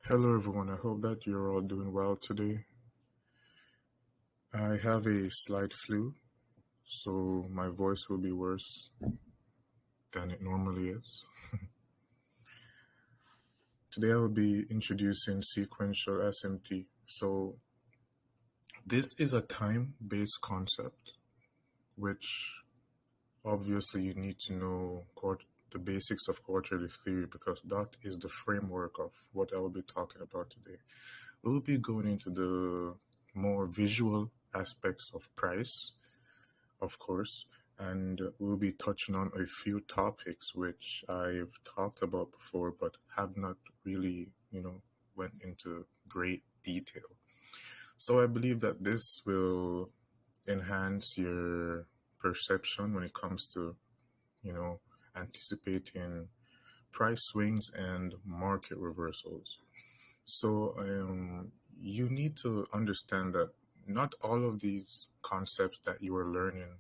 Hello everyone, I hope that you're all doing well today. I have a slight flu, so my voice will be worse than it normally is. Today I will be introducing sequential SMT. So this is a time-based concept, which obviously you need to know the basics of quarterly theory because that is the framework of what I will be talking about today. We'll be going into the more visual aspects of price, of course, and we'll be touching on a few topics which I've talked about before but have not really, went into great detail. So I believe that this will enhance your perception when it comes to, anticipating price swings and market reversals. So you need to understand that not all of these concepts that you are learning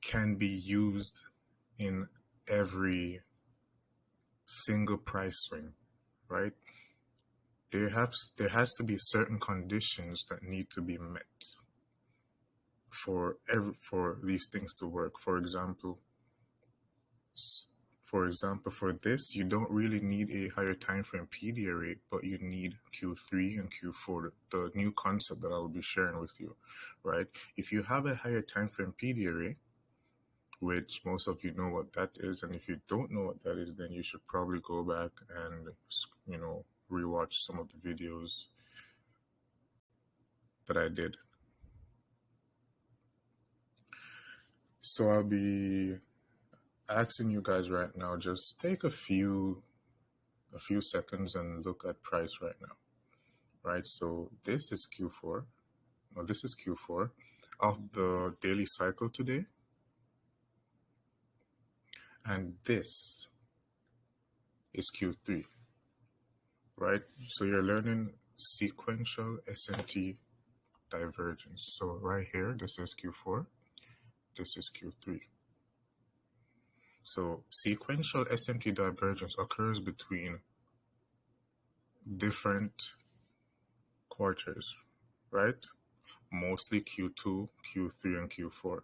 can be used in every single price swing, right? There has to be certain conditions that need to be met for these things to work. For this, you don't really need a higher time frame PDA rate, but you need Q3 and Q4, the new concept that I will be sharing with you, right? If you have a higher time frame PDA rate, which most of you know what that is, and if you don't know what that is, then you should probably go back and rewatch some of the videos that I did. So I'll be asking you guys right now, just take a few seconds and look at price right now, right? So this is Q4. Well, this is Q4 of the daily cycle today, and this is Q3, right? So you're learning sequential SMT divergence. So right here, this is Q4, this is Q3. So sequential SMT divergence occurs between different quarters, right? Mostly Q2, Q3, and Q4.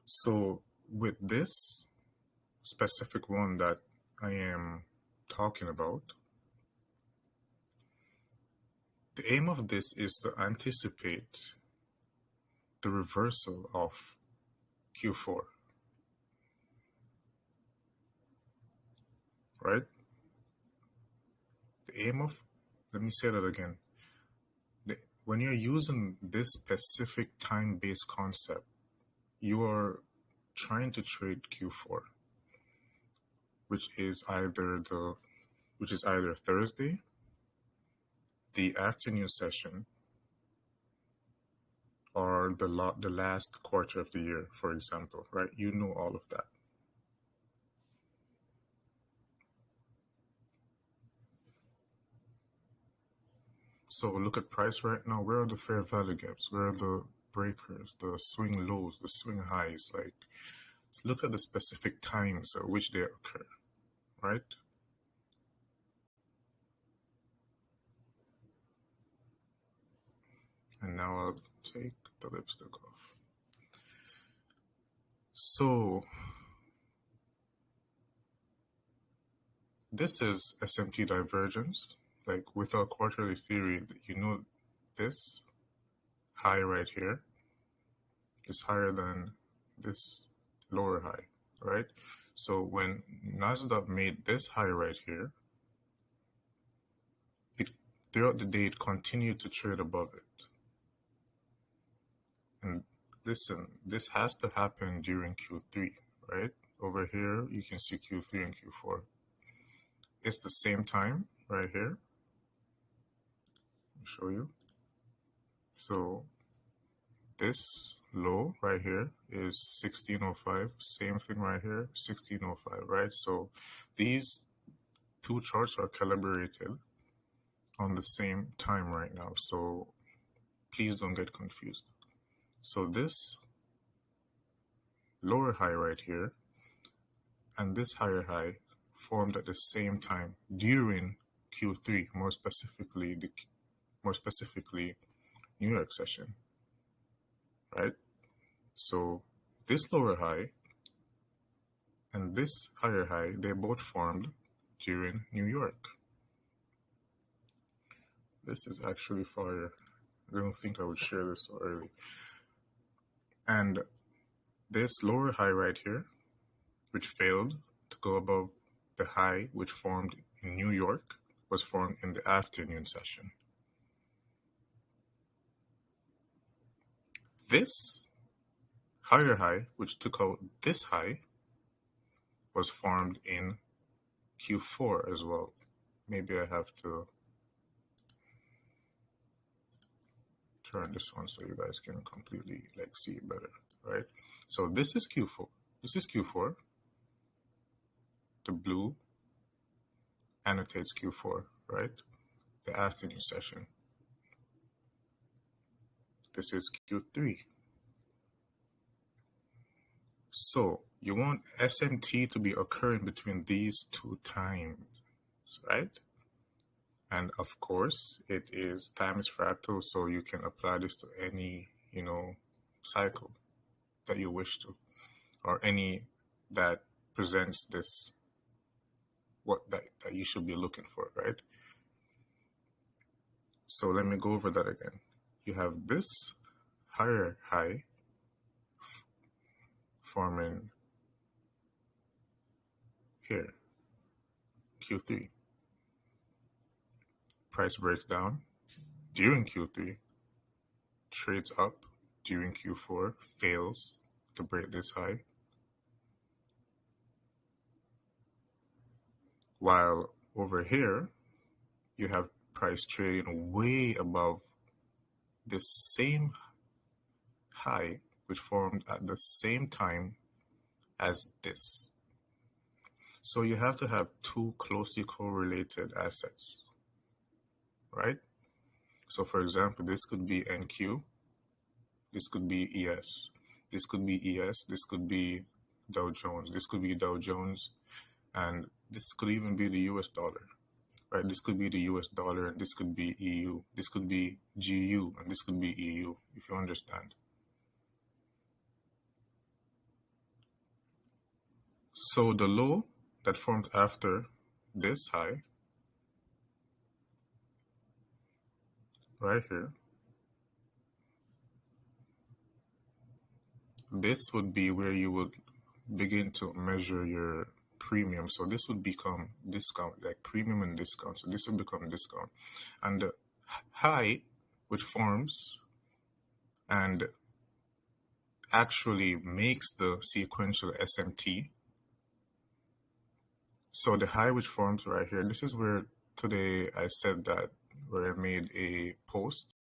So with this specific one that I am talking about, the aim of this is to anticipate the reversal of Q4, right? Let me say that again. When you're using this specific time-based concept, you are trying to trade Q4, which is either Thursday, the afternoon session, or the last quarter of the year, for example, right? You know all of that. So look at price right now. Where are the fair value gaps? Where are the breakers, the swing lows, the swing highs? Like, let's look at the specific times at which they occur, right? And now I'll take the lipstick off. So this is SMT divergence. Like with our quarterly theory, this high right here is higher than this lower high, right? So when Nasdaq made this high right here, throughout the day it continued to trade above it. And listen, this has to happen during Q3, right? Over here, you can see Q3 and Q4. It's the same time right here. Let me show you. So this low right here is 1605. Same thing right here, 1605, right? So these two charts are calibrated on the same time right now. So please don't get confused. So this lower high right here and this higher high formed at the same time during Q3, more specifically New York session, right? So this lower high and this higher high, they both formed during New York. This is actually fire. I don't think I would share this so early. And this lower high right here, which failed to go above the high which formed in New York, was formed in the afternoon session. This higher high, which took out this high, was formed in Q4 as well. Maybe I have to turn this on so you guys can completely see it better, right? So this is Q4. This is Q4. The blue annotates Q4, right? The afternoon session. This is Q3. So you want SMT to be occurring between these two times, right? And of course, it is times fractal, so you can apply this to any, cycle that you wish to, or any that presents this, that you should be looking for, right? So let me go over that again. You have this higher high forming here, Q3. Price breaks down during Q3, trades up during Q4, fails to break this high. While over here, you have price trading way above this same high, which formed at the same time as this. So you have to have two closely correlated assets, right? So for example, this could be NQ, this could be ES, this could be ES, this could be Dow Jones, this could be Dow Jones, and this could even be the US dollar, right? This could be the US dollar, and this could be EU, this could be GU, and this could be EU, if you understand. So the low that formed after this high, right here, this would be where you would begin to measure your premium. So this would become discount, like premium and discount. So this would become discount. And the high, which forms and actually makes the sequential SMT. So the high which forms right here, this is where today I said that, where I made a post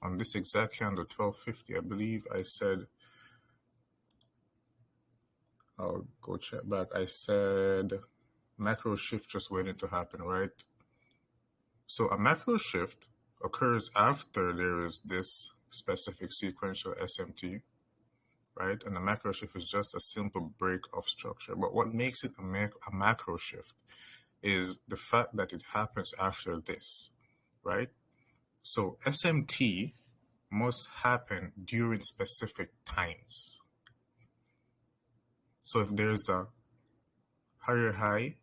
on this exact candle, 1250. I believe I said, I'll go check back. I said macro shift just waiting to happen, right? So a macro shift occurs after there is this specific sequential SMT, right? And a macro shift is just a simple break of structure. But what makes it a macro shift is the fact that it happens after this, right? So SMT must happen during specific times. So if there's a higher high,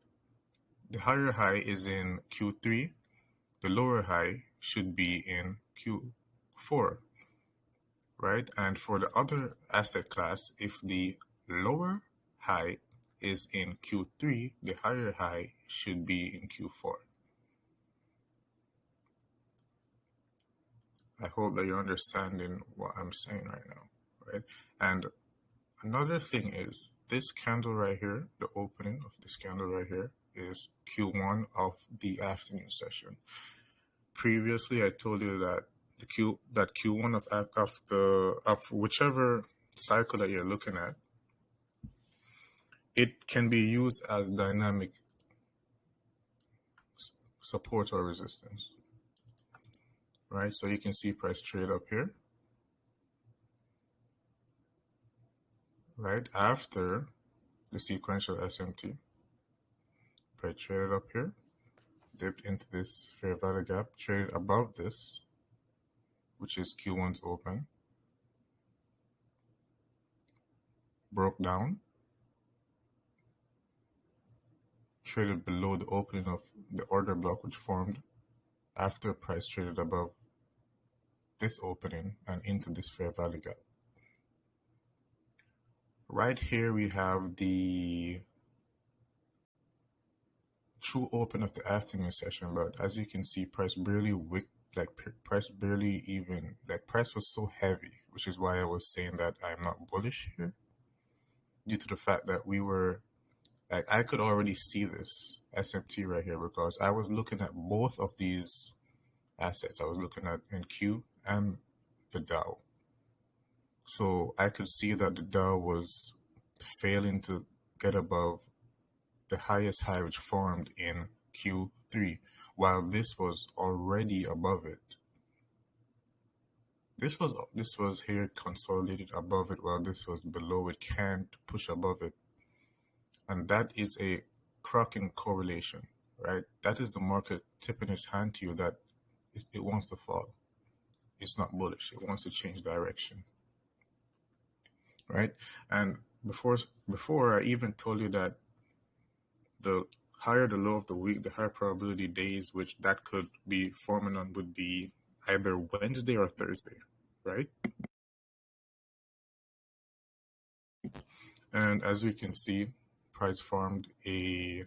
the higher high is in Q3, the lower high should be in Q4, right? And for the other asset class, if the lower high is in Q3, the higher high should be in Q4. I hope that you're understanding what I'm saying right now, right? And another thing is this candle right here, the opening of this candle right here is Q1 of the afternoon session. Previously, I told you that Q1 of whichever cycle that you're looking at, it can be used as dynamic support or resistance, right? So you can see price trade up here, right? After the sequential SMT, price traded up here, dipped into this fair value gap, traded above this, which is Q1's open, broke down, traded below the opening of the order block, which formed after price traded above this opening and into this fair value gap. Right here we have the true open of the afternoon session, but as you can see, price barely wicked, price barely even, price was so heavy, which is why I was saying that I'm not bullish here, due to the fact that we were, I could already see this SMT right here because I was looking at both of these assets. I was looking at NQ and the Dow. So I could see that the Dow was failing to get above the highest high which formed in Q3, while this was already above it. This was here consolidated above it, while this was below it, can't push above it. And that is a cracking correlation, right? That is the market tipping its hand to you that it wants to fall. It's not bullish. It wants to change direction, right? And before I even told you that the higher the low of the week, the higher probability days which that could be forming on would be either Wednesday or Thursday, right? And as we can see, price formed a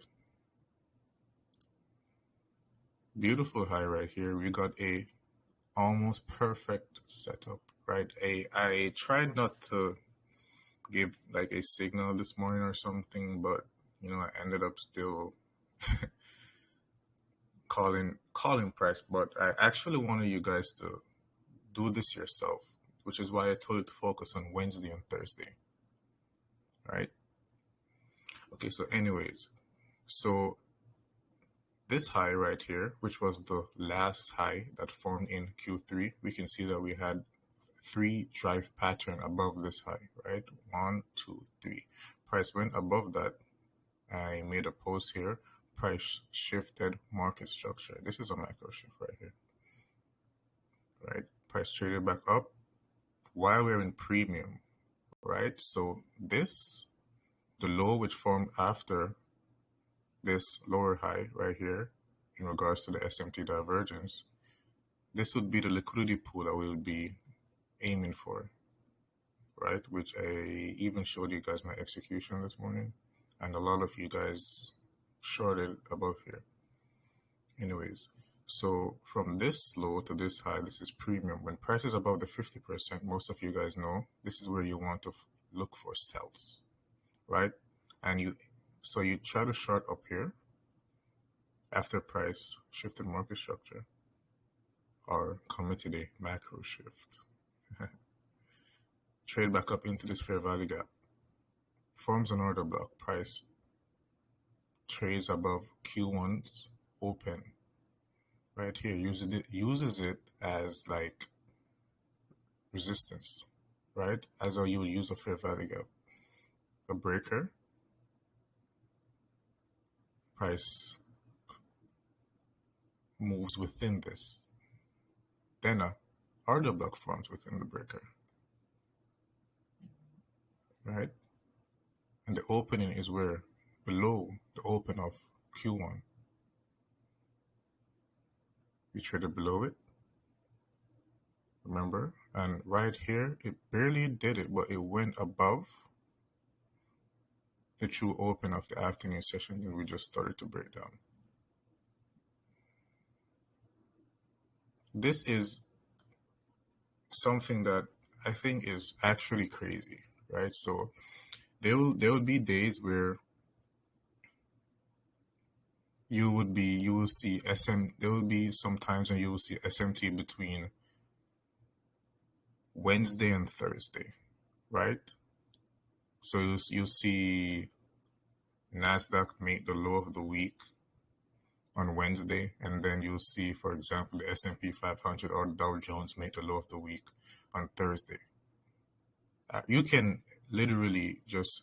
beautiful high right here. We got a almost perfect setup, right? I tried not to give like a signal this morning or something, but I ended up still calling price. But I actually wanted you guys to do this yourself, which is why I told you to focus on Wednesday and Thursday, right? Okay, so anyways, so this high right here, which was the last high that formed in Q3, we can see that we had 3 drive pattern above this high, right? 1, 2, 3. Price went above that. I made a post here. Price shifted market structure. This is a micro shift right here, right? Price traded back up while we're in premium, right? So this, the low which formed after this lower high right here in regards to the SMT divergence, this would be the liquidity pool that we'll be aiming for, right? Which I even showed you guys my execution this morning, and a lot of you guys shorted above here. Anyways, so from this low to this high, this is premium. When price is above the 50%, most of you guys know this is where you want to look for sells, right? And so you try to short up here after price shifted market structure or committed a macro shift. Trade back up into this fair value gap. Forms an order block. Price trades above Q1's open. Right here, uses it as like resistance, right? As though you would use a fair value gap. A breaker. Price moves within this. Then a order block forms within the breaker, right? And the opening is where below the open of Q1. We traded below it, remember? And right here, it barely did it, but it went above the true open of the afternoon session, and we just started to break down. This is something that I think is actually crazy, right? So there will be days where there will be some times when you will see SMT between Wednesday and Thursday, right? So you'll see NASDAQ make the low of the week on Wednesday, and then you'll see, for example, the S&P 500 or Dow Jones make the low of the week on Thursday. You can literally just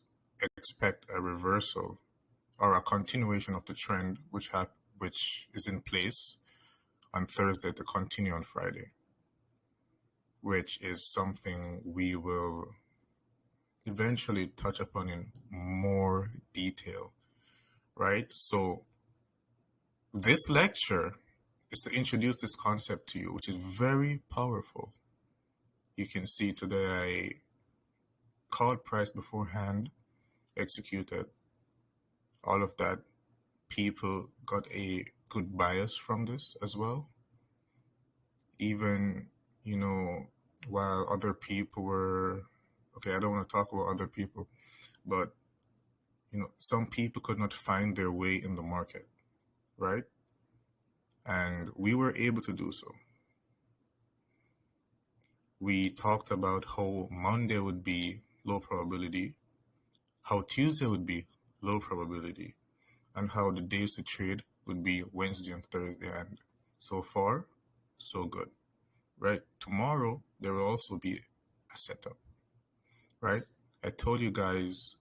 expect a reversal or a continuation of the trend which which is in place on Thursday to continue on Friday, which is something we will eventually touch upon in more detail, right? So this lecture is to introduce this concept to you, which is very powerful. You can see today I called price beforehand, executed, all of that. People got a good bias from this as well. Even, you know, while other people were, okay, I don't want to talk about other people, but, you know, some people could not find their way in the market, right? And we were able to do so. We talked about how Monday would be low probability, how Tuesday would be low probability, and how the days to trade would be Wednesday and Thursday. And so far, so good, right? Tomorrow, there will also be a setup, right? I told you guys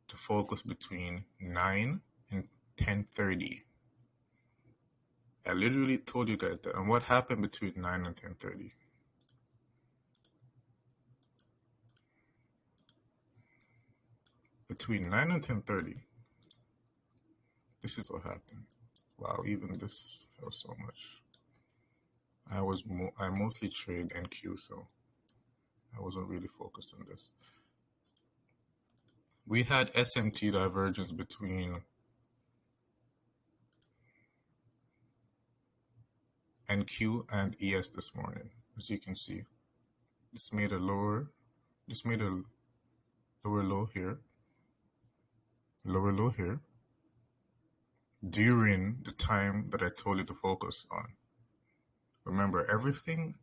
to focus between 9 and 10:30. I literally told you guys that. And what happened between 9 and 10:30? Between 9 and 10:30, this is what happened. Wow, even this fell so much. I mostly trade NQ, so I wasn't really focused on this. We had SMT divergence between NQ and ES this morning. As you can see, this made a lower low here, lower low here, during the time that I told you to focus on. Remember, everything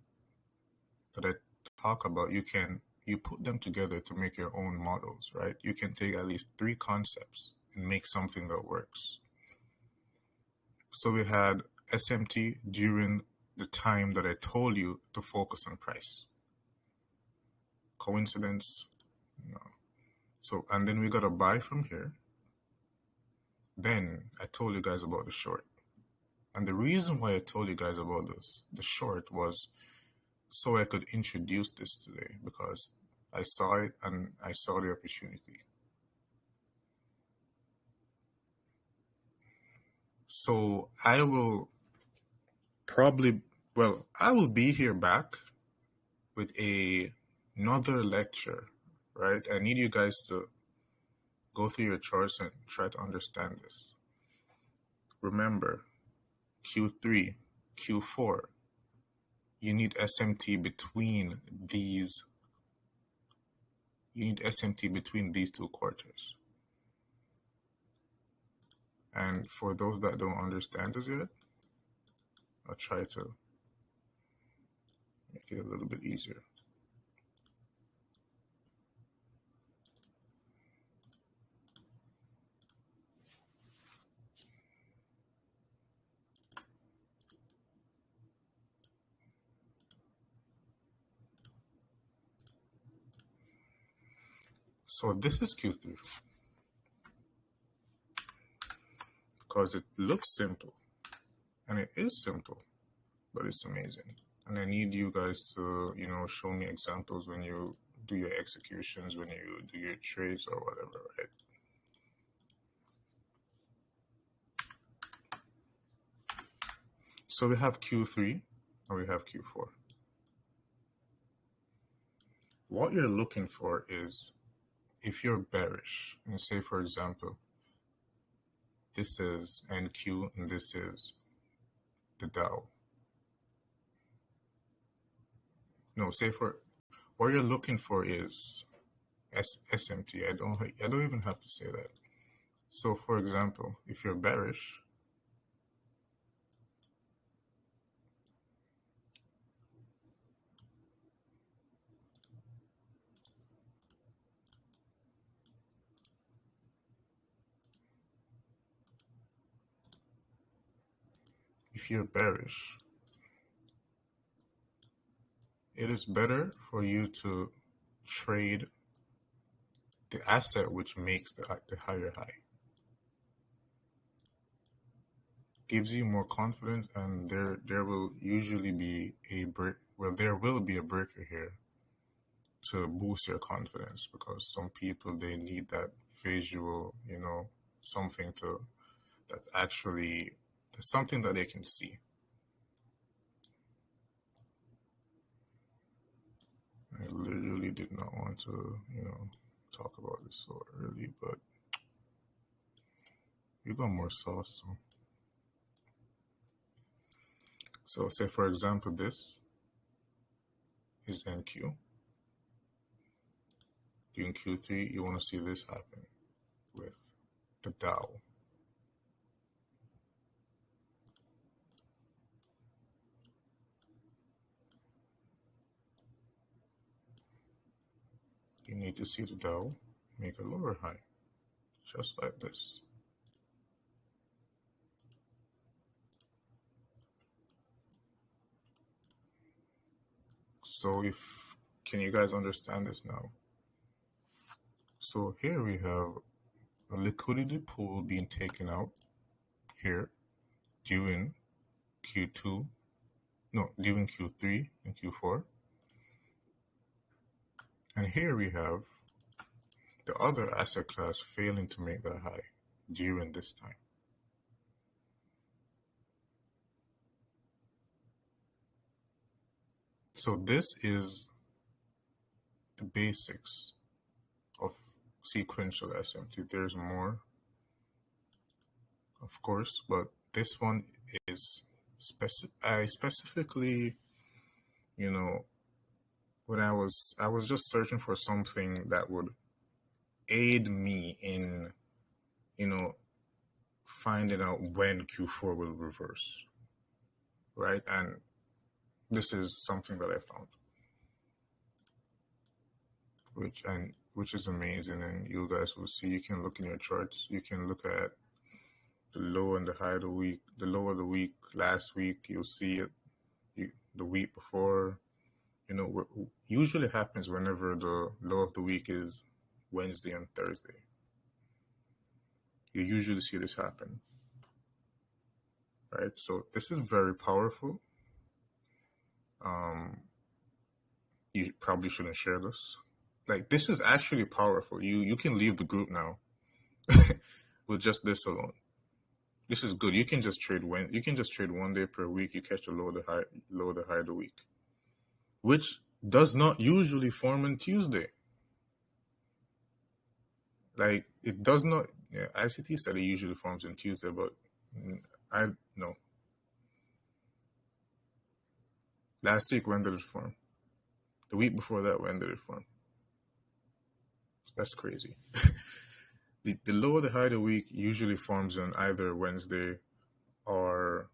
that I talk about, you put them together to make your own models, right? You can take at least 3 concepts and make something that works. So we had SMT during the time that I told you to focus on price. Coincidence? No. So, and then we got a buy from here. Then I told you guys about the short. And the reason why I told you guys about the short, was so I could introduce this today, because I saw it and I saw the opportunity. So I will be here back with another lecture, right? I need you guys to go through your charts and try to understand this. Remember, Q3, Q4, you need SMT between these. You need SMT between these 2 quarters. And for those that don't understand this yet, I'll try to make it a little bit easier. So this is Q3, because it looks simple, and it is simple, but it's amazing. And I need you guys to, you know, show me examples when you do your executions, when you do your trades or whatever, right? So we have Q3 and we have Q4. What you're looking for is, if you're bearish, and say for example, this is NQ and this is the Dow. No, say for, what you're looking for is SMT. I don't even have to say that. So for example, if you're bearish, it is better for you to trade the asset which makes the higher high. gives you more confidence, and there will usually be a break. Well, there will be a breaker here to boost your confidence, because some people, they need that visual, something to that's actually something that they can see. I literally did not want to, talk about this so early, but you got more sauce. So say, for example, this is NQ. During Q3, you want to see this happen with the Dow. You need to see the Dow make a lower high, just like this. So can you guys understand this now? So here we have a liquidity pool being taken out here during Q2, no, during Q3 and Q4. And here we have the other asset class failing to make that high during this time. So this is the basics of sequential SMT. There's more, of course, but this one is I specifically, when I was just searching for something that would aid me in, finding out when Q4 will reverse, right? And this is something that I found, which is amazing. And you guys will see, you can look in your charts, you can look at the low and the high of the week, the low of the week, last week, you'll see it, the week before, what usually happens whenever the low of the week is Wednesday and Thursday. You usually see this happen, right? So this is very powerful. You probably shouldn't share this. Like, this is actually powerful. You can leave the group now with just this alone. This is good. You can just trade one day per week. You catch the low, the high of the week, which does not usually form on Tuesday. Like, it does not. Yeah, ICT said it usually forms on Tuesday, but I no. Last week, when did it form? The week before that, when did it form? That's crazy. The low of the high of the week usually forms on either Wednesday or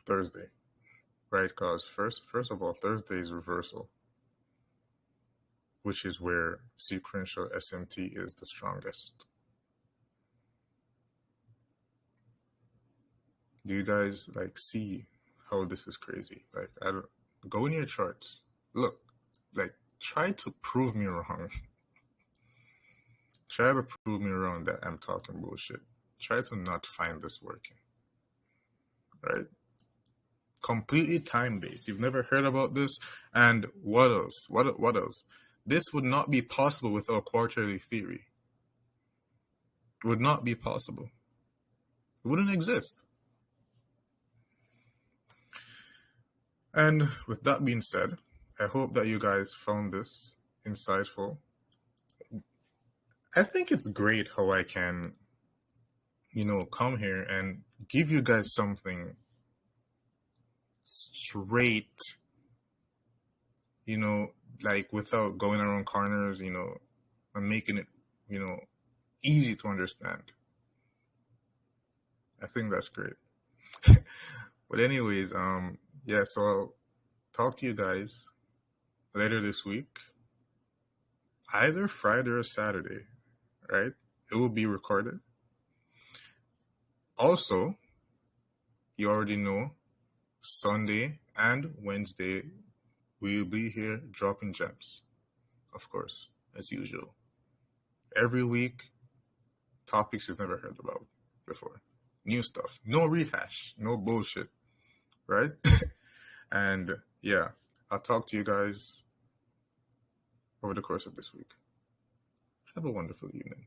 Thursday, right? Because first of all, Thursday is reversal, which is where sequential SMT is the strongest. Do you guys see how this is crazy? I don't go in your charts. Look, try to prove me wrong. Try to prove me wrong that I'm talking bullshit. Try to not find this working. Right? Completely time-based. You've never heard about this. And what else? What else? This would not be possible without quarterly theory. It would not be possible. It wouldn't exist. And with that being said, I hope that you guys found this insightful. I think it's great how I can, come here and give you guys something straight, without going around corners, and making it, easy to understand. I think that's great. But anyways, yeah, so I'll talk to you guys later this week, either Friday or Saturday, right? It will be recorded. Also, you already know, Sunday and Wednesday, we'll be here dropping gems, of course, as usual. Every week, topics you've never heard about before. new stuff, no rehash, no bullshit, right? And yeah, I'll talk to you guys over the course of this week. Have a wonderful evening.